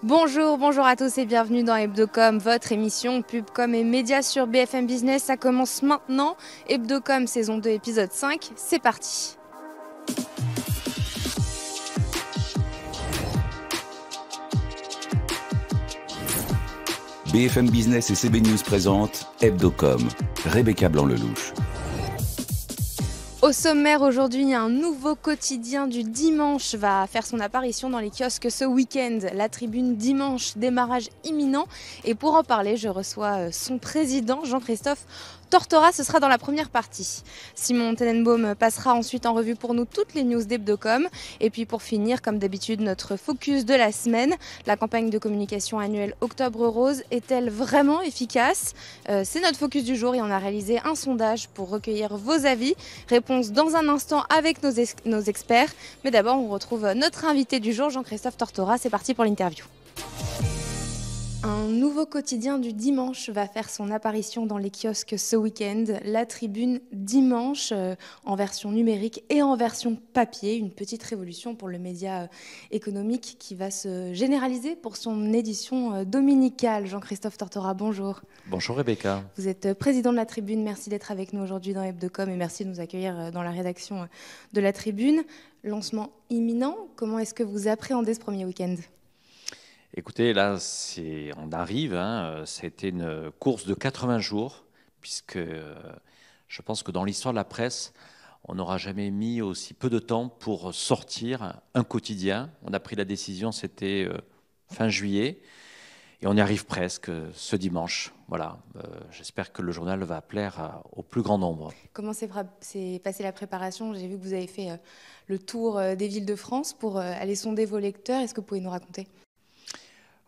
Bonjour à tous et bienvenue dans Hebdocom, votre émission Pubcom et médias sur BFM Business. Ça commence maintenant. Hebdocom saison 2 épisode 5, c'est parti. BFM Business et CB News présentent Hebdocom, Rebecca Blanc-Lelouch. Au sommaire aujourd'hui, un nouveau quotidien du dimanche va faire son apparition dans les kiosques ce week-end. La Tribune Dimanche, démarrage imminent. Et pour en parler, je reçois son président, Jean-Christophe Tortora. Ce sera dans la première partie. Simon Tenenbaum passera ensuite en revue pour nous toutes les news d'Hebdocom. Et puis pour finir, comme d'habitude, notre focus de la semaine. La campagne de communication annuelle Octobre Rose est-elle vraiment efficace ? C'est notre focus du jour et on a réalisé un sondage pour recueillir vos avis. Réponse dans un instant avec nos experts. Mais d'abord, on retrouve notre invité du jour, Jean-Christophe Tortora. C'est parti pour l'interview. Un nouveau quotidien du dimanche va faire son apparition dans les kiosques ce week-end. La Tribune Dimanche, en version numérique et en version papier. Une petite révolution pour le média économique qui va se généraliser pour son édition dominicale. Jean-Christophe Tortora, bonjour. Bonjour Rebecca. Vous êtes président de la Tribune. Merci d'être avec nous aujourd'hui dans Hebdocom et merci de nous accueillir dans la rédaction de la Tribune. Lancement imminent. Comment est-ce que vous appréhendez ce premier week-end ? Écoutez, là, on arrive. C'était une course de 80 jours, puisque je pense que dans l'histoire de la presse, on n'aura jamais mis aussi peu de temps pour sortir un quotidien. On a pris la décision, c'était fin juillet, et on y arrive presque ce dimanche. Voilà, j'espère que le journal va plaire au plus grand nombre. Comment s'est passée la préparation ? J'ai vu que vous avez fait le tour des villes de France pour aller sonder vos lecteurs. Est-ce que vous pouvez nous raconter ?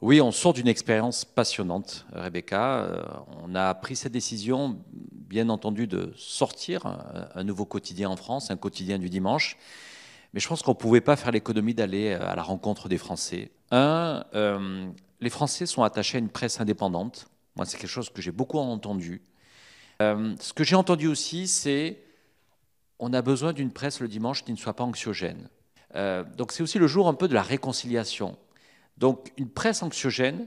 Oui, on sort d'une expérience passionnante, Rebecca. On a pris cette décision, bien entendu, de sortir un nouveau quotidien en France, un quotidien du dimanche. Mais je pense qu'on ne pouvait pas faire l'économie d'aller à la rencontre des Français. Les Français sont attachés à une presse indépendante. Moi, c'est quelque chose que j'ai beaucoup entendu. Ce que j'ai entendu aussi, c'est on a besoin d'une presse le dimanche qui ne soit pas anxiogène. Donc c'est aussi le jour un peu de la réconciliation. Donc une presse anxiogène,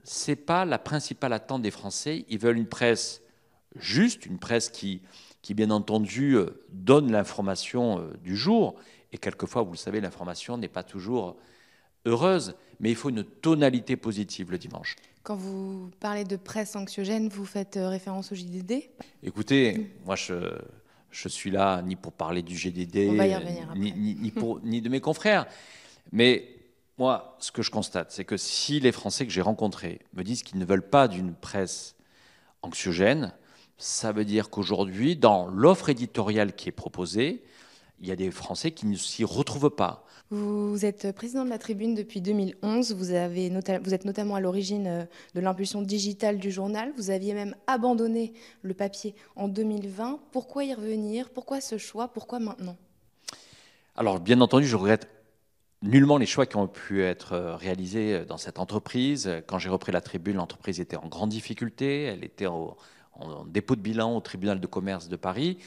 ce n'est pas la principale attente des Français. Ils veulent une presse juste, une presse qui bien entendu, donne l'information du jour. Et quelquefois, vous le savez, l'information n'est pas toujours heureuse, mais il faut une tonalité positive le dimanche. Quand vous parlez de presse anxiogène, vous faites référence au JDD ? Écoutez, moi je suis là ni pour parler du JDD, on va y revenir après. ni de mes confrères. Mais moi, ce que je constate, c'est que si les Français que j'ai rencontrés me disent qu'ils ne veulent pas d'une presse anxiogène, ça veut dire qu'aujourd'hui, dans l'offre éditoriale qui est proposée, il y a des Français qui ne s'y retrouvent pas. Vous êtes président de la Tribune depuis 2011. Vous êtes notamment à l'origine de l'impulsion digitale du journal. Vous aviez même abandonné le papier en 2020. Pourquoi y revenir ? Pourquoi ce choix ? Pourquoi maintenant ? Alors, bien entendu, je regrette nullement les choix qui ont pu être réalisés dans cette entreprise. Quand j'ai repris la Tribune, l'entreprise était en grande difficulté. Elle était en dépôt de bilan au tribunal de commerce de Paris.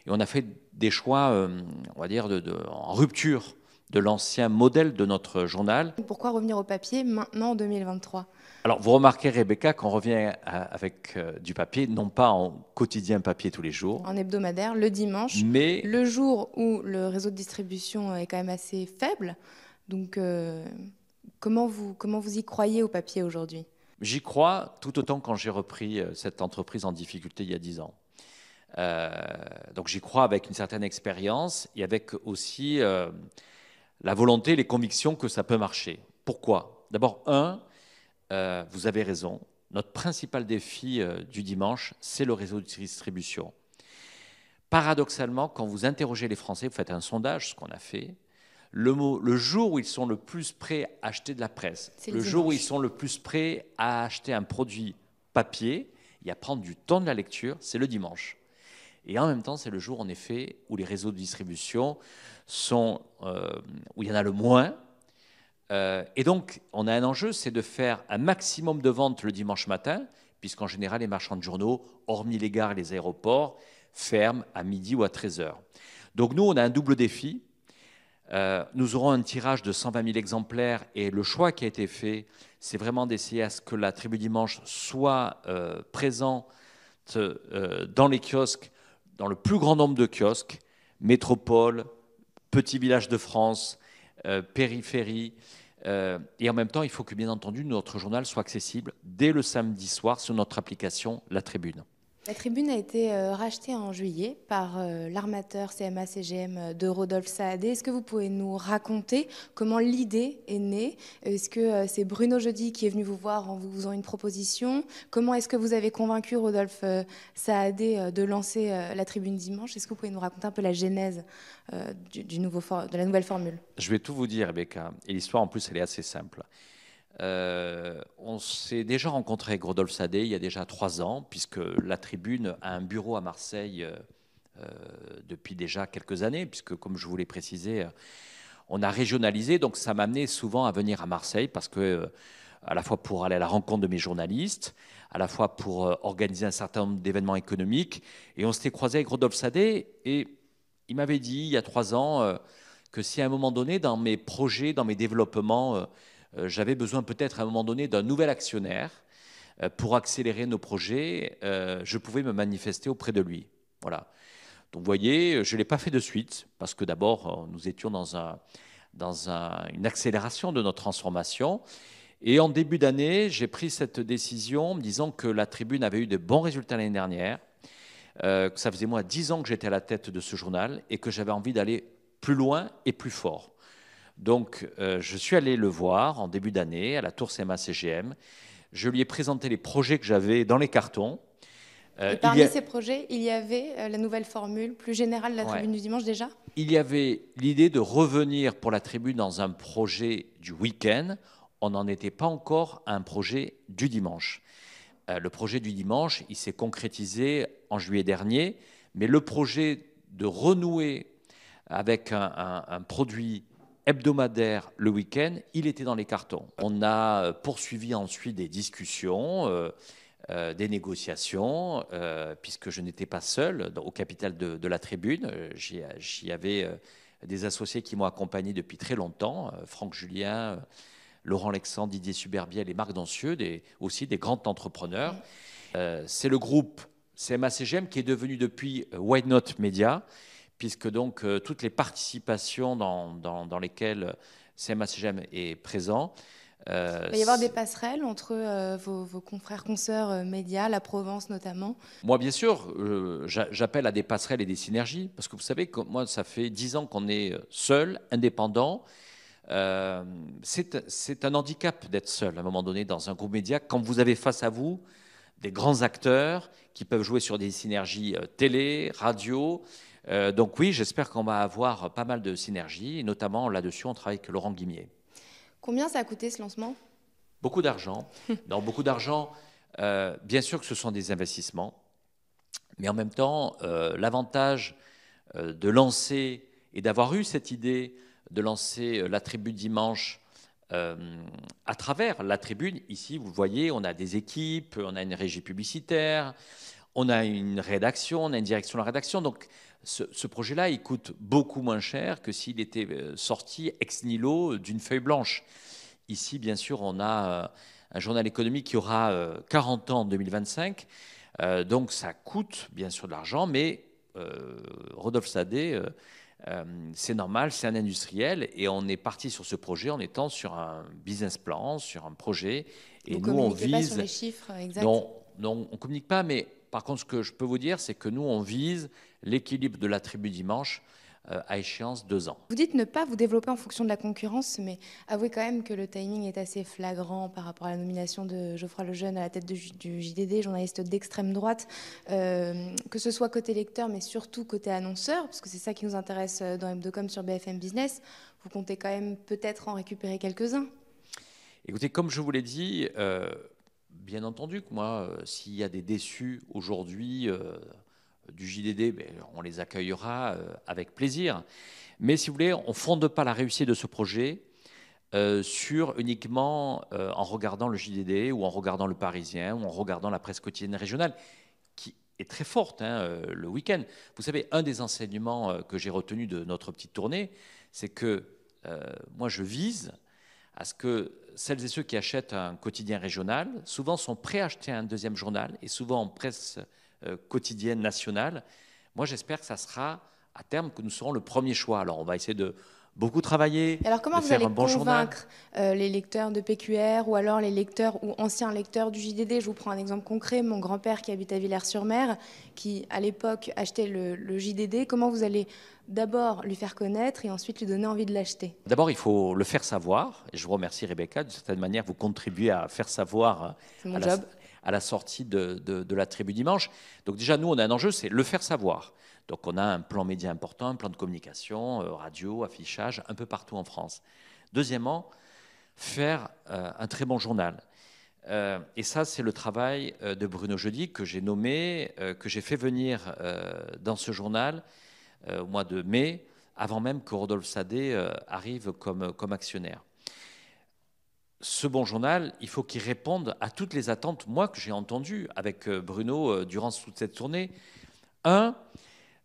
Et on a fait des choix, on va dire, en rupture de l'ancien modèle de notre journal. Pourquoi revenir au papier maintenant en 2023 ? Alors, vous remarquez, Rebecca, qu'on revient avec du papier, non pas en quotidien papier tous les jours. En hebdomadaire, le dimanche, mais le jour où le réseau de distribution est quand même assez faible. Donc, comment vous y croyez au papier aujourd'hui ? J'y crois tout autant quand j'ai repris cette entreprise en difficulté il y a 10 ans. Donc j'y crois avec une certaine expérience et avec aussi la volonté, les convictions que ça peut marcher. Pourquoi ? D'abord, vous avez raison, notre principal défi du dimanche, c'est le réseau de distribution. Paradoxalement, quand vous interrogez les Français, vous faites un sondage, ce qu'on a fait, le jour où ils sont le plus prêts à acheter de la presse, le jour où ils sont le plus prêts à acheter un produit papier et à prendre du temps de la lecture, c'est le dimanche. Et en même temps, c'est le jour, en effet, où les réseaux de distribution sont, où il y en a le moins. Et donc, on a un enjeu, c'est de faire un maximum de ventes le dimanche matin, puisqu'en général, les marchands de journaux, hormis les gares et les aéroports, ferment à midi ou à 13h. Donc nous, on a un double défi. Nous aurons un tirage de 120 000 exemplaires et le choix qui a été fait, c'est vraiment d'essayer à ce que la Tribu Dimanche soit présente dans les kiosques, dans le plus grand nombre de kiosques, métropole, petits villages de France, périphérie. Et en même temps, il faut que, bien entendu, notre journal soit accessible dès le samedi soir sur notre application La Tribune. La Tribune a été rachetée en juillet par l'armateur CMA-CGM de Rodolphe Saadé. Est-ce que vous pouvez nous raconter comment l'idée est née? Est-ce que c'est Bruno Jeudi qui est venu vous voir en vous faisant une proposition? Comment est-ce que vous avez convaincu Rodolphe Saadé de lancer la Tribune Dimanche? Est-ce que vous pouvez nous raconter un peu la genèse de la nouvelle formule? Je vais tout vous dire, Rebecca. Et l'histoire, en plus, elle est assez simple. On s'est déjà rencontré avec Rodolphe Saadé il y a déjà 3 ans, puisque la Tribune a un bureau à Marseille depuis déjà quelques années, puisque, comme je vous l'ai précisé, on a régionalisé. Donc, ça m'a amené souvent à venir à Marseille, parce que, à la fois pour aller à la rencontre de mes journalistes, à la fois pour organiser un certain nombre d'événements économiques. Et on s'était croisé avec Rodolphe Saadé, et il m'avait dit, il y a 3 ans, que si à un moment donné, dans mes projets, dans mes développements, j'avais besoin peut-être à un moment donné d'un nouvel actionnaire pour accélérer nos projets, je pouvais me manifester auprès de lui. Voilà. Donc vous voyez, je ne l'ai pas fait de suite, parce que d'abord, nous étions dans une accélération de notre transformation. Et en début d'année, j'ai pris cette décision, me disant que la Tribune avait eu de bons résultats l'année dernière, que ça faisait moi 10 ans que j'étais à la tête de ce journal et que j'avais envie d'aller plus loin et plus fort. Donc, je suis allé le voir en début d'année à la Tour CMA-CGM. Je lui ai présenté les projets que j'avais dans les cartons. Et parmi ces projets, il y avait la nouvelle formule plus générale de la Tribune du Dimanche déjà? Il y avait l'idée de revenir pour la Tribune dans un projet du week-end. On n'en était pas encore à un projet du dimanche. Le projet du dimanche, il s'est concrétisé en juillet dernier, mais le projet de renouer avec un produit hebdomadaire le week-end, il était dans les cartons. On a poursuivi ensuite des discussions, des négociations, puisque je n'étais pas seul au capital de la Tribune. J'y avais des associés qui m'ont accompagné depuis très longtemps, Franck Julien, Laurent Alexandre, Didier Suberbiel et Marc Dancieux, aussi des grands entrepreneurs. C'est le groupe CMA-CGM qui est devenu depuis White Note Media, puisque donc toutes les participations dans lesquelles CMA-CGM est présent. Il va y avoir des passerelles entre vos confrères, consoeurs médias, la Provence notamment? Moi, bien sûr, j'appelle à des passerelles et des synergies, parce que vous savez, moi, ça fait 10 ans qu'on est seul, indépendant. C'est un handicap d'être seul à un moment donné dans un groupe média, quand vous avez face à vous des grands acteurs qui peuvent jouer sur des synergies télé, radio. Donc oui, j'espère qu'on va avoir pas mal de synergies, et notamment là-dessus, on travaille avec Laurent Guimier. Combien ça a coûté ce lancement? Beaucoup d'argent. Non, beaucoup d'argent. Bien sûr que ce sont des investissements, mais en même temps, l'avantage de lancer et d'avoir eu cette idée de lancer la Tribune Dimanche à travers la Tribune, ici, vous le voyez, on a des équipes, on a une régie publicitaire, on a une rédaction, on a une direction de la rédaction. Donc, ce projet-là, il coûte beaucoup moins cher que s'il était sorti ex nihilo d'une feuille blanche. Ici, bien sûr, on a un journal économique qui aura 40 ans en 2025. Donc, ça coûte bien sûr de l'argent, mais Rodolphe Saadé, c'est normal, c'est un industriel, et on est parti sur ce projet en étant sur un business plan, sur un projet. Et vous nous, on vise... pas sur les chiffres exacts? Non, on ne communique pas, mais par contre, ce que je peux vous dire, c'est que nous, on vise l'équilibre de la Tribune Dimanche à échéance 2 ans. Vous dites ne pas vous développer en fonction de la concurrence, mais avouez quand même que le timing est assez flagrant par rapport à la nomination de Geoffroy Lejeune à la tête du JDD, journaliste d'extrême droite, que ce soit côté lecteur, mais surtout côté annonceur, parce que c'est ça qui nous intéresse dans Hebdocom sur BFM Business. Vous comptez quand même peut-être en récupérer quelques-uns? Écoutez, comme je vous l'ai dit, bien entendu que moi, s'il y a des déçus aujourd'hui du JDD, on les accueillera avec plaisir. Mais si vous voulez, on ne fonde pas la réussite de ce projet sur uniquement en regardant le JDD ou en regardant le Parisien ou en regardant la presse quotidienne régionale, qui est très forte le week-end. Vous savez, un des enseignements que j'ai retenu de notre petite tournée, c'est que moi, je vise à ce que celles et ceux qui achètent un quotidien régional, souvent sont prêts à acheter un deuxième journal, et souvent en presse quotidienne nationale. Moi, j'espère que ça sera, à terme, que nous serons le premier choix. Alors, on va essayer de beaucoup travailler, Alors comment de vous faire allez un bon journal. convaincre les lecteurs de PQR ou alors les lecteurs ou anciens lecteurs du JDD? Je vous prends un exemple concret, mon grand-père qui habite à Villers-sur-Mer, qui à l'époque achetait le JDD, comment vous allez d'abord lui faire connaître et ensuite lui donner envie de l'acheter? D'abord, il faut le faire savoir, et je vous remercie Rebecca, d'une certaine manière, vous contribuez à faire savoir C'est mon job. à la sortie de la tribu dimanche. Donc déjà, nous, on a un enjeu, c'est le faire savoir. Donc on a un plan média important, un plan de communication, radio, affichage, un peu partout en France. Deuxièmement, faire un très bon journal. Et ça, c'est le travail de Bruno Jeudi, que j'ai nommé, que j'ai fait venir dans ce journal au mois de mai, avant même que Rodolphe Sadé arrive comme actionnaire. Ce bon journal, il faut qu'il réponde à toutes les attentes, moi, que j'ai entendues avec Bruno durant toute cette tournée. Un,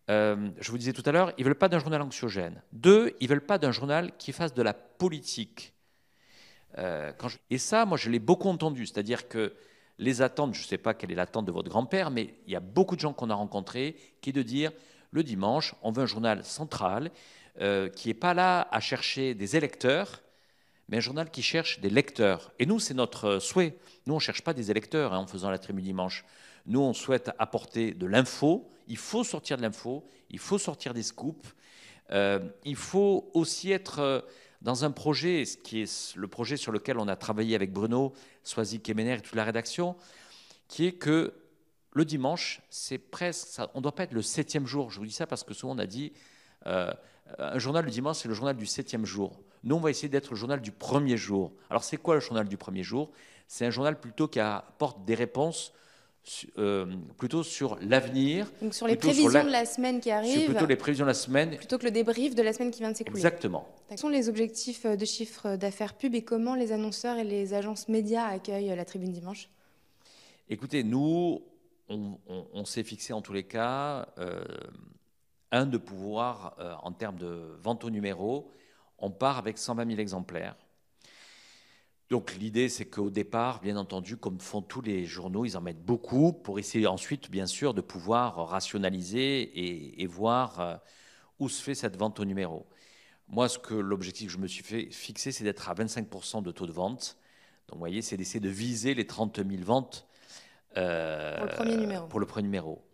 je vous disais tout à l'heure, ils ne veulent pas d'un journal anxiogène. Deux, ils ne veulent pas d'un journal qui fasse de la politique. Et ça, moi, je l'ai beaucoup entendu. C'est-à-dire que les attentes, je ne sais pas quelle est l'attente de votre grand-père, mais il y a beaucoup de gens qu'on a rencontrés qui est de dire, le dimanche, on veut un journal central qui n'est pas là à chercher des électeurs, mais un journal qui cherche des lecteurs. Et nous, c'est notre souhait. Nous, on ne cherche pas des électeurs en faisant la Tribune Dimanche. Nous, on souhaite apporter de l'info. Il faut sortir de l'info, il faut sortir des scoops. Il faut aussi être dans un projet, ce qui est le projet sur lequel on a travaillé avec Bruno, Soisy Kemener et toute la rédaction, qui est que le dimanche, c'est presque, on ne doit pas être le 7e jour. Je vous dis ça parce que souvent on a dit, un journal le dimanche, c'est le journal du 7e jour. Nous, on va essayer d'être le journal du premier jour. Alors, c'est quoi le journal du premier jour? C'est un journal plutôt qui apporte des réponses plutôt sur l'avenir. Donc sur les prévisions de la semaine qui arrive. Plutôt les prévisions de la semaine. Plutôt que le débrief de la semaine qui vient de s'écouler. Exactement. Quels sont les objectifs de chiffre d'affaires pub et comment les annonceurs et les agences médias accueillent la Tribune Dimanche? Écoutez, nous, on s'est fixé en tous les cas, de pouvoir, en termes de vente au numéro, on part avec 120 000 exemplaires. Donc l'idée, c'est qu'au départ, bien entendu, comme font tous les journaux, ils en mettent beaucoup pour essayer ensuite, bien sûr, de pouvoir rationaliser et voir où se fait cette vente au numéro. Moi, l'objectif que je me suis fixé, c'est d'être à 25% de taux de vente. Donc vous voyez, c'est d'essayer de viser les 30 000 ventes pour le premier numéro. Pour le premier numéro.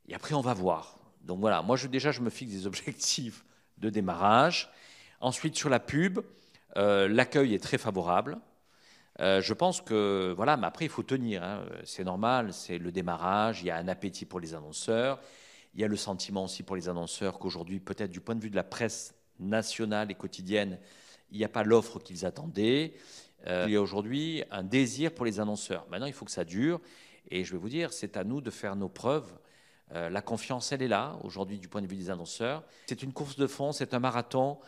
Et après, on va voir. Donc voilà, moi déjà, je me fixe des objectifs de démarrage. Ensuite, sur la pub, l'accueil est très favorable. Je pense que, voilà, mais après, il faut tenir. Hein. C'est normal, c'est le démarrage, il y a un appétit pour les annonceurs. Il y a le sentiment aussi pour les annonceurs qu'aujourd'hui, peut-être du point de vue de la presse nationale et quotidienne, il n'y a pas l'offre qu'ils attendaient. Il y a aujourd'hui un désir pour les annonceurs. Maintenant, il faut que ça dure. Et je vais vous dire, c'est à nous de faire nos preuves. La confiance, elle est là, aujourd'hui, du point de vue des annonceurs. C'est une course de fond, c'est un marathon.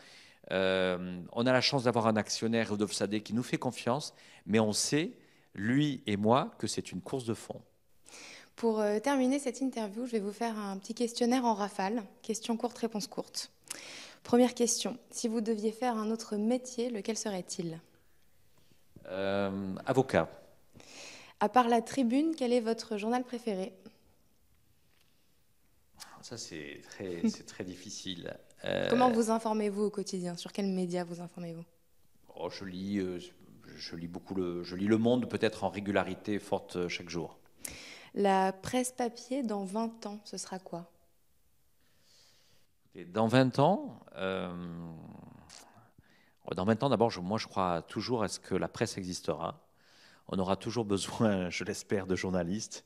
On a la chance d'avoir un actionnaire, Rodolphe Sadé, qui nous fait confiance, mais on sait, lui et moi, que c'est une course de fond. Pour terminer cette interview, je vais vous faire un petit questionnaire en rafale. Question courte, réponse courte. Première question. Si vous deviez faire un autre métier, lequel serait-il? Avocat. À part la Tribune, quel est votre journal préféré? Ça, c'est très difficile. Comment vous informez-vous au quotidien? Sur quels médias vous informez-vous? Je lis beaucoup je lis Le Monde, peut-être en régularité forte chaque jour. La presse papier, dans 20 ans, ce sera quoi? Dans 20 ans, d'abord, moi, je crois toujours à ce que la presse existera. On aura toujours besoin, je l'espère, de journalistes.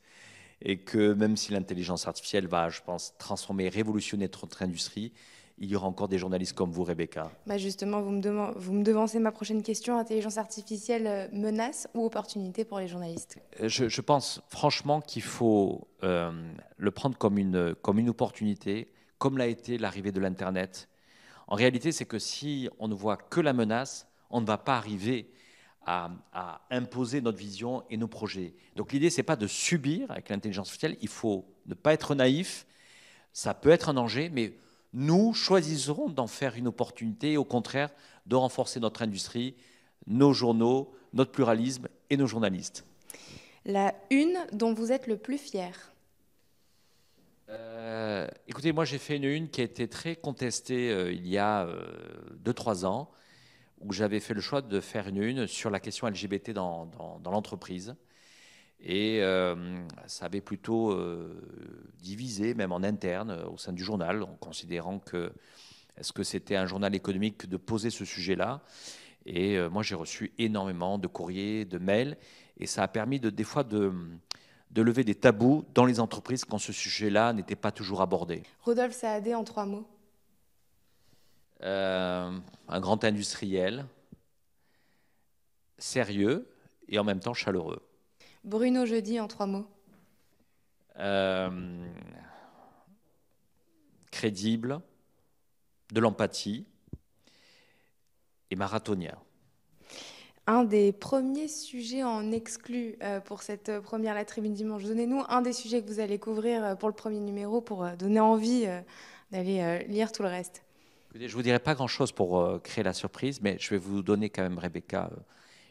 Et que même si l'intelligence artificielle va, je pense, transformer, révolutionner notre industrie, il y aura encore des journalistes comme vous, Rebecca. Justement, vous me devancez ma prochaine question. Intelligence artificielle, menace ou opportunité pour les journalistes? Je pense franchement qu'il faut le prendre comme une opportunité, comme l'a été l'arrivée de l'Internet. En réalité, c'est que si on ne voit que la menace, on ne va pas arriver à imposer notre vision et nos projets. Donc l'idée, ce n'est pas de subir avec l'intelligence artificielle, il faut ne pas être naïf, ça peut être un danger, mais nous choisirons d'en faire une opportunité et au contraire de renforcer notre industrie, nos journaux, notre pluralisme et nos journalistes. La une dont vous êtes le plus fier? Écoutez, moi j'ai fait une une qui a été très contestée il y a 2-3 ans, où j'avais fait le choix de faire une une sur la question LGBT dans l'entreprise. Et ça avait plutôt divisé, même en interne, au sein du journal, en considérant que est-ce que c'était un journal économique de poser ce sujet-là. Et moi j'ai reçu énormément de courriers, de mails, et ça a permis des fois de lever des tabous dans les entreprises quand ce sujet-là n'était pas toujours abordé. Rodolphe Saadé en 3 mots. Un grand industriel, sérieux et en même temps chaleureux. Bruno Jeudi en 3 mots. Crédible, de l'empathie et marathonien. Un des premiers sujets en exclu pour cette première La Tribune Dimanche. Donnez-nous un des sujets que vous allez couvrir pour le premier numéro pour donner envie d'aller lire tout le reste. Écoutez, je ne vous dirai pas grand-chose pour créer la surprise, mais je vais vous donner quand même, Rebecca,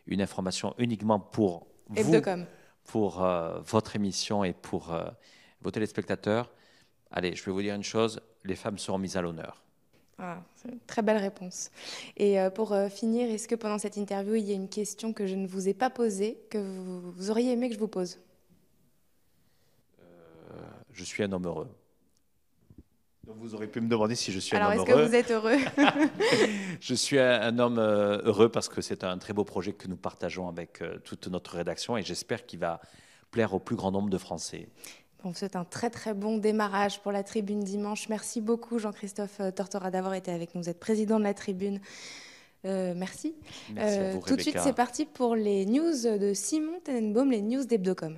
une information uniquement pour vous, Hebdocom. pour votre émission et pour vos téléspectateurs. Allez, je vais vous dire une chose, les femmes seront mises à l'honneur. Ah, c'est une très belle réponse. Et pour finir, est-ce que pendant cette interview, il y a une question que je ne vous ai pas posée, que vous auriez aimé que je vous pose? Je suis un homme heureux. Donc vous aurez pu me demander si je suis un homme heureux. Alors, est-ce que vous êtes heureux? Je suis un homme heureux parce que c'est un très beau projet que nous partageons avec toute notre rédaction et j'espère qu'il va plaire au plus grand nombre de Français. On vous souhaite un très très bon démarrage pour la Tribune Dimanche. Merci beaucoup Jean-Christophe Tortora d'avoir été avec nous. Vous êtes président de la Tribune. Merci. Merci à vous, tout de suite, Rebecca. c'est parti pour les news de Simon Tenenbaum, les news d'Hebdocom.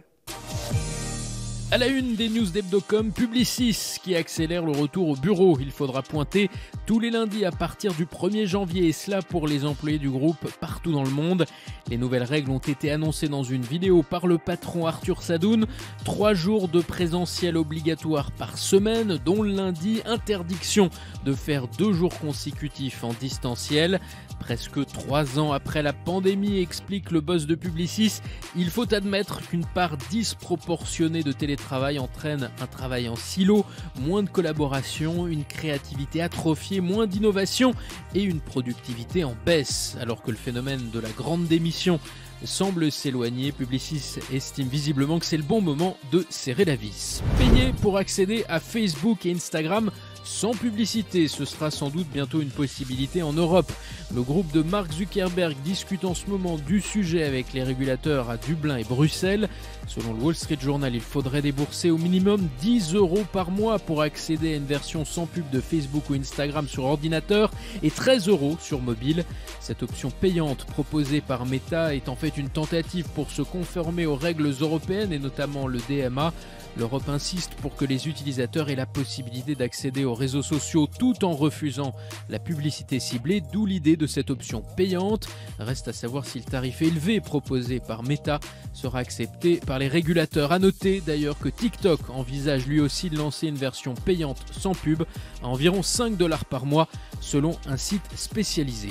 À la une des news d'Hebdocom, Publicis qui accélère le retour au bureau. Il faudra pointer tous les lundis à partir du 1er janvier et cela pour les employés du groupe partout dans le monde. Les nouvelles règles ont été annoncées dans une vidéo par le patron Arthur Sadoun. 3 jours de présentiel obligatoire par semaine, dont le lundi, interdiction de faire 2 jours consécutifs en distanciel. Presque 3 ans après la pandémie, explique le boss de Publicis, il faut admettre qu'une part disproportionnée de télétravail entraîne un travail en silo, moins de collaboration, une créativité atrophiée, moins d'innovation et une productivité en baisse. Alors que le phénomène de la grande démission semble s'éloigner, Publicis estime visiblement que c'est le bon moment de serrer la vis. Payer pour accéder à Facebook et Instagram sans publicité, ce sera sans doute bientôt une possibilité en Europe. Le groupe de Mark Zuckerberg discute en ce moment du sujet avec les régulateurs à Dublin et Bruxelles. Selon le Wall Street Journal, il faudrait débourser au minimum 10 € par mois pour accéder à une version sans pub de Facebook ou Instagram sur ordinateur et 13 € sur mobile. Cette option payante proposée par Meta est en fait une tentative pour se conformer aux règles européennes et notamment le DMA. L'Europe insiste pour que les utilisateurs aient la possibilité d'accéder aux réseaux sociaux tout en refusant la publicité ciblée, d'où l'idée de cette option payante. Reste à savoir si le tarif élevé proposé par Meta sera accepté par les régulateurs. À noter d'ailleurs que TikTok envisage lui aussi de lancer une version payante sans pub à environ 5 $ par mois selon un site spécialisé.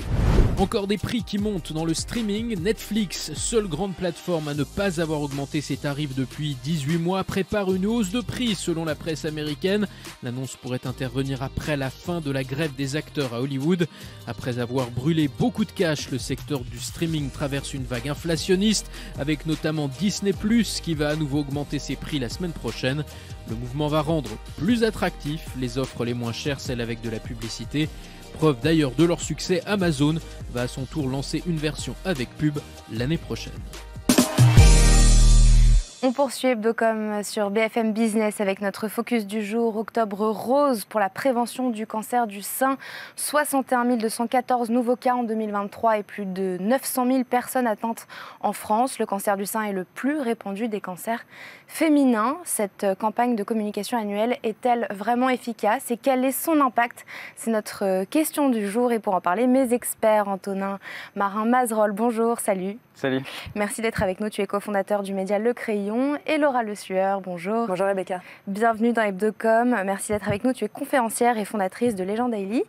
Encore des prix qui montent dans le streaming. Netflix, seule grande plateforme à ne pas avoir augmenté ses tarifs depuis 18 mois, prépare une hausse de prix selon la presse américaine. L'annonce pourrait intervenir après la fin de la grève des acteurs à Hollywood. Après avoir brûlé beaucoup de cash, le secteur du streaming traverse une vague inflationniste avec notamment Disney+, qui va à nouveau augmenter ses prix la semaine prochaine. Le mouvement va rendre plus attractifs les offres les moins chères, celles avec de la publicité. Preuve d'ailleurs de leur succès, Amazon va à son tour lancer une version avec pub l'année prochaine. On poursuit Hebdocom sur BFM Business avec notre focus du jour, Octobre Rose pour la prévention du cancer du sein. 61 214 nouveaux cas en 2023 et plus de 900 000 personnes atteintes en France. Le cancer du sein est le plus répandu des cancers féminins. Cette campagne de communication annuelle est-elle vraiment efficace et quel est son impact? C'est notre question du jour et pour en parler, mes experts, Antonin Marin-Mazerolle, bonjour, salut. Salut. Merci d'être avec nous, tu es cofondateur du média Le Crayon. Cardon et Laura Le Sueur. Bonjour. Bonjour Rebecca. Bienvenue dans Hebdocom. Merci d'être avec nous. Tu es conférencière et fondatrice de Legend Daily.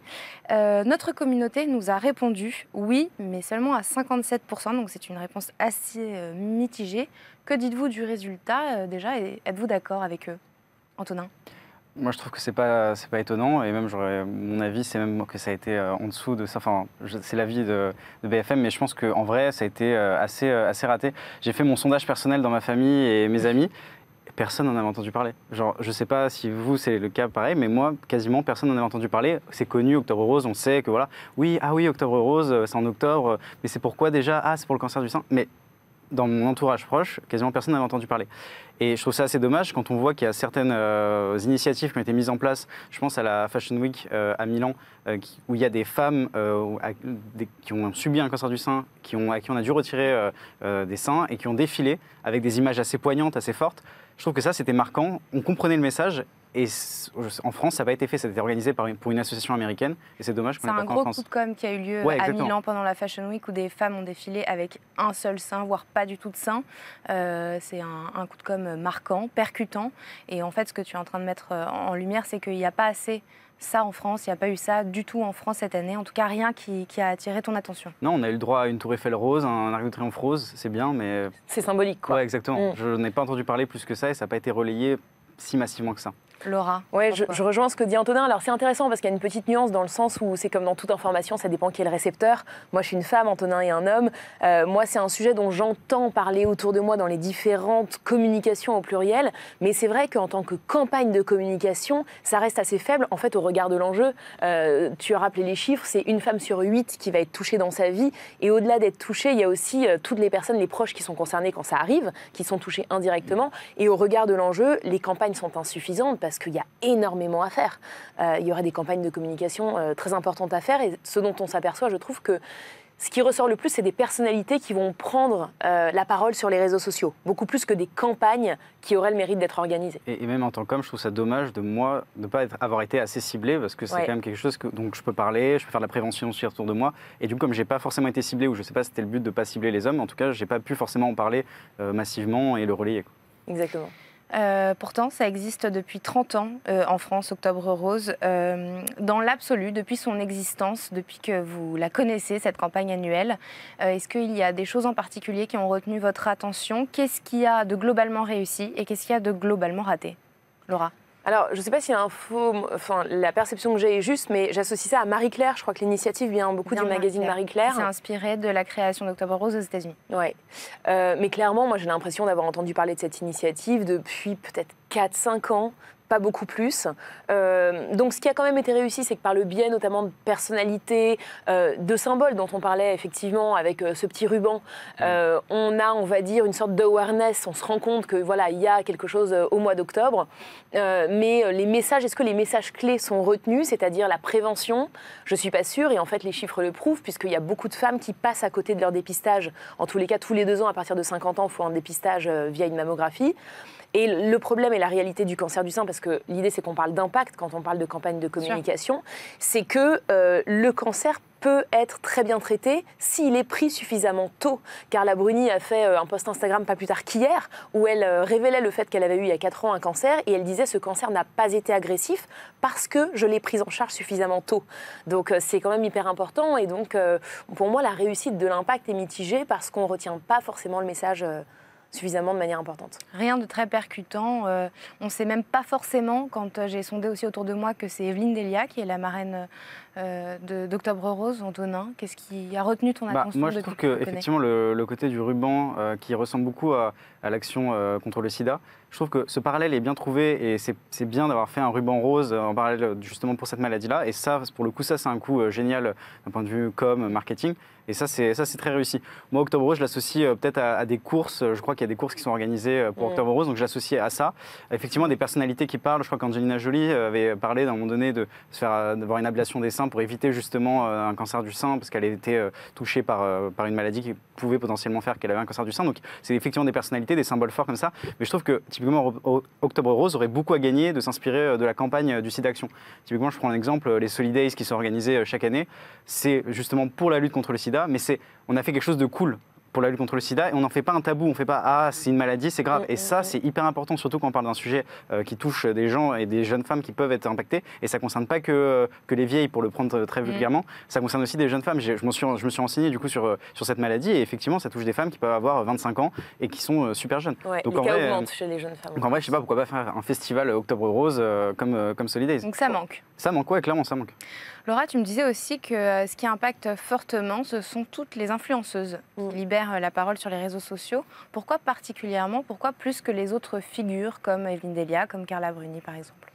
Notre communauté nous a répondu oui, mais seulement à 57%. Donc c'est une réponse assez mitigée. Que dites-vous du résultat déjà et êtes-vous d'accord avec eux, Antonin? Moi, je trouve que c'est pas étonnant, et même mon avis, c'est même que ça a été en dessous de ça. Enfin, c'est l'avis de BFM, mais je pense qu'en vrai, ça a été assez raté. J'ai fait mon sondage personnel dans ma famille et mes amis. Personne n'en avait entendu parler. Genre, je sais pas si vous, c'est le cas pareil, mais moi, quasiment personne n'en avait entendu parler. C'est connu, Octobre Rose, on sait que voilà, oui, Octobre Rose, c'est en octobre, mais c'est pourquoi déjà? Ah, c'est pour le cancer du sein. Mais dans mon entourage proche, quasiment personne n'avait entendu parler. Et je trouve ça assez dommage quand on voit qu'il y a certaines initiatives qui ont été mises en place. Je pense à la Fashion Week à Milan, où il y a des femmes qui ont subi un cancer du sein, à qui on a dû retirer des seins et qui ont défilé avec des images assez poignantes, assez fortes. Je trouve que ça, c'était marquant. On comprenait le message. Et en France, ça n'a pas été fait. Ça a été organisé pour une association américaine. Et c'est dommage qu'on n'ait pas fait en France. C'est un gros coup de com' qui a eu lieu à Milan pendant la Fashion Week où des femmes ont défilé avec un seul sein, voire pas du tout de sein. C'est un coup de com' marquant, percutant. Et en fait, ce que tu es en train de mettre en lumière, c'est qu'il n'y a pas assez ça en France. Il n'y a pas eu ça du tout en France cette année. En tout cas, rien qui a attiré ton attention. Non, on a eu le droit à une tour Eiffel rose, un arc de triomphe rose. C'est bien, mais... C'est symbolique, quoi. Ouais, exactement. Je n'ai pas entendu parler plus que ça et ça n'a pas été relayé si massivement que ça. Laura. Ouais, je rejoins ce que dit Antonin. Alors c'est intéressant parce qu'il y a une petite nuance dans le sens où c'est comme dans toute information, ça dépend qui est le récepteur. Moi je suis une femme, Antonin est un homme. Moi c'est un sujet dont j'entends parler autour de moi dans les différentes communications au pluriel. Mais c'est vrai qu'en tant que campagne de communication, ça reste assez faible en fait au regard de l'enjeu. Tu as rappelé les chiffres, c'est une femme sur 8 qui va être touchée dans sa vie. Et au-delà d'être touchée, il y a aussi toutes les personnes, les proches qui sont concernées quand ça arrive, qui sont touchées indirectement. Et au regard de l'enjeu, les campagnes sont insuffisantes parce qu'il y a énormément à faire. Il y aurait des campagnes de communication très importantes à faire et ce dont on s'aperçoit, je trouve que ce qui ressort le plus, c'est des personnalités qui vont prendre la parole sur les réseaux sociaux, beaucoup plus que des campagnes qui auraient le mérite d'être organisées. Et même en tant qu'homme, je trouve ça dommage de ne pas avoir été assez ciblé parce que c'est quand même quelque chose dont je peux parler, je peux faire de la prévention aussi autour de moi. Et du coup, comme je n'ai pas forcément été ciblé, ou je ne sais pas si c'était le but de ne pas cibler les hommes, en tout cas, je n'ai pas pu forcément en parler massivement et le relayer. Exactement. Pourtant, ça existe depuis 30 ans en France, Octobre Rose. Dans l'absolu, depuis son existence, depuis que vous la connaissez, cette campagne annuelle, est-ce qu'il y a des choses en particulier qui ont retenu votre attention? Qu'est-ce qu'il y a de globalement réussi et qu'est-ce qu'il y a de globalement raté? Laura? Alors, je ne sais pas si la perception que j'ai est juste, mais j'associe ça à Marie-Claire. Je crois que l'initiative vient beaucoup du magazine Marie-Claire. C'est inspiré de la création d'Octobre Rose aux États-Unis. Oui. Mais clairement, moi, j'ai l'impression d'avoir entendu parler de cette initiative depuis peut-être 4-5 ans. Pas beaucoup plus. Donc ce qui a quand même été réussi, c'est que par le biais notamment de personnalités, de symboles dont on parlait effectivement avec ce petit ruban, on a, on va dire, une sorte d'awareness, on se rend compte que voilà, il y a quelque chose au mois d'octobre. Mais les messages, est-ce que les messages clés sont retenus, c'est-à-dire la prévention? Je ne suis pas sûre et en fait les chiffres le prouvent puisqu'il y a beaucoup de femmes qui passent à côté de leur dépistage. En tous les cas, tous les 2 ans, à partir de 50 ans, il faut un dépistage via une mammographie. Et le problème et la réalité du cancer du sein, parce que l'idée c'est qu'on parle d'impact quand on parle de campagne de communication, c'est que le cancer peut être très bien traité s'il est pris suffisamment tôt. Carla Bruni a fait un post Instagram pas plus tard qu'hier où elle révélait le fait qu'elle avait eu il y a 4 ans un cancer et elle disait ce cancer n'a pas été agressif parce que je l'ai pris en charge suffisamment tôt. Donc c'est quand même hyper important et donc pour moi la réussite de l'impact est mitigée parce qu'on ne retient pas forcément le message suffisamment de manière importante. Rien de très percutant. On ne sait même pas forcément, quand j'ai sondé aussi autour de moi, que c'est Evelyne Delia qui est la marraine d'Octobre Rose. Antonin, qu'est-ce qui a retenu ton attention? Moi, je trouve qu'effectivement, le côté du ruban qui ressemble beaucoup à l'action contre le sida, je trouve que ce parallèle est bien trouvé et c'est bien d'avoir fait un ruban rose en parallèle justement pour cette maladie-là. Et ça, pour le coup, ça, c'est un coup génial d'un point de vue com, marketing. Et ça, c'est très réussi. Moi, Octobre Rose, je l'associe peut-être à des courses. Je crois qu'il y a des courses qui sont organisées pour Octobre Rose, donc je l'associe à ça. Effectivement, des personnalités qui parlent. Je crois qu'Angelina Jolie avait parlé d'un moment donné d'avoir une ablation des seins pour éviter justement un cancer du sein, parce qu'elle était touchée par une maladie qui pouvait potentiellement faire qu'elle avait un cancer du sein. Donc, c'est effectivement des personnalités, des symboles forts comme ça. Mais je trouve que, typiquement, Octobre Rose aurait beaucoup à gagner de s'inspirer de la campagne du SIDA Action. Typiquement, je prends un exemple, les Solidays qui sont organisés chaque année. C'est justement pour la lutte contre le sida, mais on a fait quelque chose de cool pour la lutte contre le sida et on n'en fait pas un tabou, on ne fait pas « ah, c'est une maladie, c'est grave ». Et ça, c'est hyper important, surtout quand on parle d'un sujet qui touche des gens et des jeunes femmes qui peuvent être impactées. Et ça ne concerne pas que les vieilles, pour le prendre très vulgairement, ça concerne aussi des jeunes femmes. Je me suis renseigné du coup sur cette maladie et effectivement, ça touche des femmes qui peuvent avoir 25 ans et qui sont super jeunes. Ouais, donc les en cas vrai, augmentent chez les jeunes femmes. Donc en vrai, je sais pas pourquoi pas faire un festival Octobre Rose comme Solidays. Donc ça manque. Ça manque, ouais, clairement, ça manque. Laura, tu me disais aussi que ce qui impacte fortement, ce sont toutes les influenceuses qui libèrent la parole sur les réseaux sociaux. Pourquoi particulièrement? Pourquoi plus que les autres figures comme Evelyne Delia, comme Carla Bruni par exemple?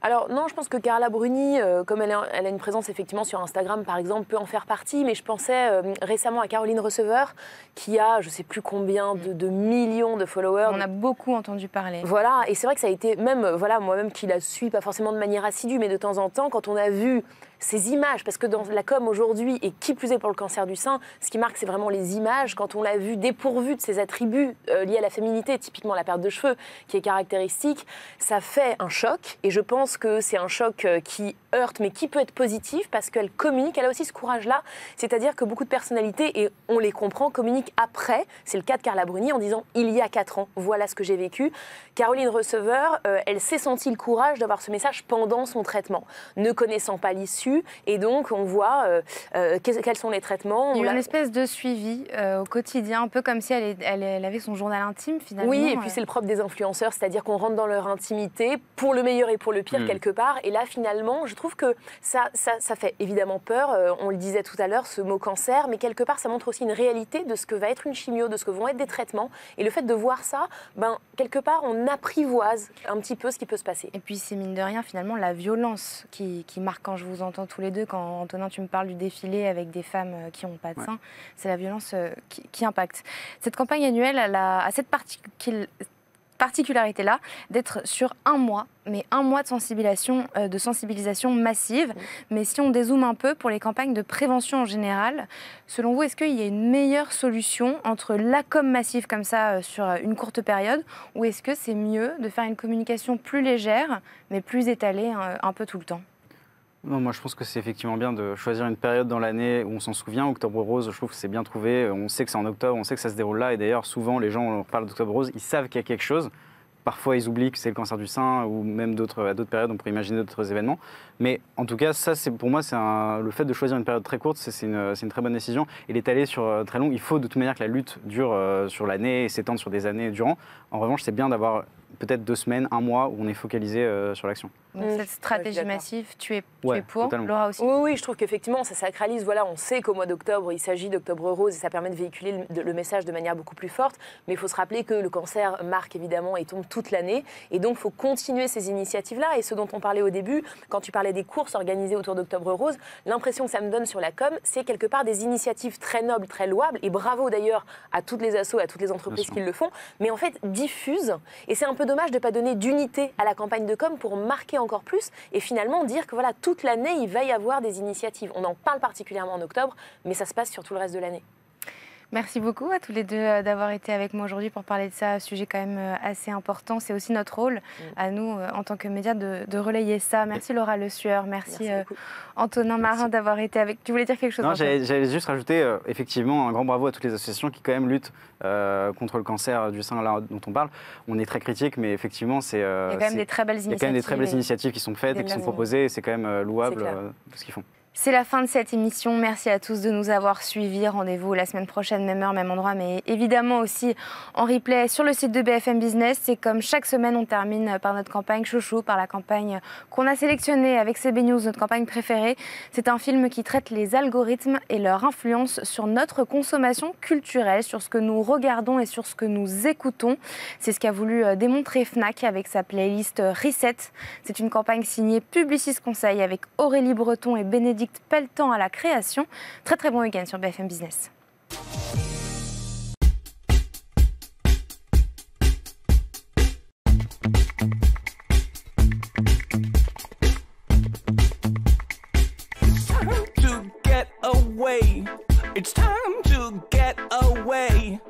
Alors non, je pense que Carla Bruni, comme elle a une présence effectivement sur Instagram par exemple, peut en faire partie, mais je pensais récemment à Caroline Receveur, qui a je ne sais plus combien de millions de followers. On a beaucoup entendu parler. Voilà, et c'est vrai que ça a été, même moi-même qui la suis, pas forcément de manière assidue, mais de temps en temps, quand on a vu ces images, parce que dans la com aujourd'hui, et qui plus est pour le cancer du sein, ce qui marque, c'est vraiment les images. Quand on l'a vue dépourvue de ses attributs liés à la féminité, typiquement la perte de cheveux, qui est caractéristique, ça fait un choc. Et je pense que c'est un choc qui heurte, mais qui peut être positif, parce qu'elle communique, elle a aussi ce courage-là. C'est-à-dire que beaucoup de personnalités, et on les comprend, communiquent après. C'est le cas de Carla Bruni, en disant « il y a 4 ans, voilà ce que j'ai vécu ». Caroline Receveur, elle s'est sentie le courage d'avoir ce message pendant son traitement, ne connaissant pas l'issue. Et donc, on voit quels sont les traitements. Il y a une espèce de suivi au quotidien, un peu comme si elle avait son journal intime, finalement. Oui, et puis c'est le propre des influenceurs, c'est-à-dire qu'on rentre dans leur intimité, pour le meilleur et pour le pire, quelque part. Et là, finalement, je trouve que ça fait évidemment peur. On le disait tout à l'heure, ce mot cancer, mais quelque part, ça montre aussi une réalité de ce que va être une chimio, de ce que vont être des traitements. Et le fait de voir ça, quelque part, on apprivoise un petit peu ce qui peut se passer. Et puis, c'est mine de rien, finalement, la violence qui marque quand je vous entends tous les deux, quand Antonin, tu me parles du défilé avec des femmes qui n'ont pas de sein, c'est la violence qui impacte. Cette campagne annuelle, elle a cette particularité-là d'être sur un mois, mais un mois de sensibilisation massive. Mais si on dézoome un peu pour les campagnes de prévention en général, selon vous, est-ce qu'il y a une meilleure solution entre la com massive comme ça sur une courte période, ou est-ce que c'est mieux de faire une communication plus légère, mais plus étalée un peu tout le temps? Non, moi je pense que c'est effectivement bien de choisir une période dans l'année où on s'en souvient. Octobre Rose, je trouve que c'est bien trouvé. On sait que c'est en octobre, on sait que ça se déroule là. Et d'ailleurs, souvent, les gens, on parle d'Octobre Rose, ils savent qu'il y a quelque chose. Parfois, ils oublient que c'est le cancer du sein ou même à d'autres périodes, on pourrait imaginer d'autres événements. Mais en tout cas, ça, pour moi, le fait de choisir une période très courte, c'est une très bonne décision. Et l'étaler sur très long, il faut de toute manière que la lutte dure sur l'année et s'étende sur des années durant. En revanche, c'est bien d'avoir peut-être 2 semaines, 1 mois où on est focalisé sur l'action. Donc cette stratégie massive, tu es pour, totalement. Laura aussi? Oui, je trouve qu'effectivement, ça sacralise. Voilà, on sait qu'au mois d'octobre, il s'agit d'Octobre Rose et ça permet de véhiculer le message de manière beaucoup plus forte. Mais il faut se rappeler que le cancer marque évidemment et tombe toute l'année. Et donc, il faut continuer ces initiatives-là. Et ce dont on parlait au début, quand tu parlais des courses organisées autour d'Octobre Rose, l'impression que ça me donne sur la com, c'est quelque part des initiatives très nobles, très louables. Et bravo d'ailleurs à toutes les assos, à toutes les entreprises qui le font. Mais en fait, diffusent. Et c'est un peu dommage de ne pas donner d'unité à la campagne de com pour marquer encore plus et finalement dire que voilà, toute l'année, il va y avoir des initiatives. On en parle particulièrement en octobre, mais ça se passe sur tout le reste de l'année. Merci beaucoup à tous les deux d'avoir été avec moi aujourd'hui pour parler de ça, un sujet quand même assez important. C'est aussi notre rôle, à nous, en tant que médias, de relayer ça. Merci Laura Le Sueur, merci Antonin Marin d'avoir été avec. Tu voulais dire quelque chose? Non, j'allais juste rajouter, effectivement, un grand bravo à toutes les associations qui quand même luttent contre le cancer du sein là, dont on parle. On est très critique, mais effectivement, il y a quand même des très belles initiatives. Il y a quand même des très belles initiatives qui sont faites et qui sont proposées, et c'est quand même louable ce qu'ils font. C'est la fin de cette émission. Merci à tous de nous avoir suivis. Rendez-vous la semaine prochaine, même heure, même endroit, mais évidemment aussi en replay sur le site de BFM Business. C'est comme chaque semaine, on termine par notre campagne chouchou, par la campagne qu'on a sélectionnée avec CB News, notre campagne préférée. C'est un film qui traite les algorithmes et leur influence sur notre consommation culturelle, sur ce que nous regardons et sur ce que nous écoutons. C'est ce qu'a voulu démontrer Fnac avec sa playlist Reset. C'est une campagne signée Publicis Conseil avec Aurélie Breton et Bénédicte Pelletan à la création. Très très bon week-end sur BFM Business. It's time to get away.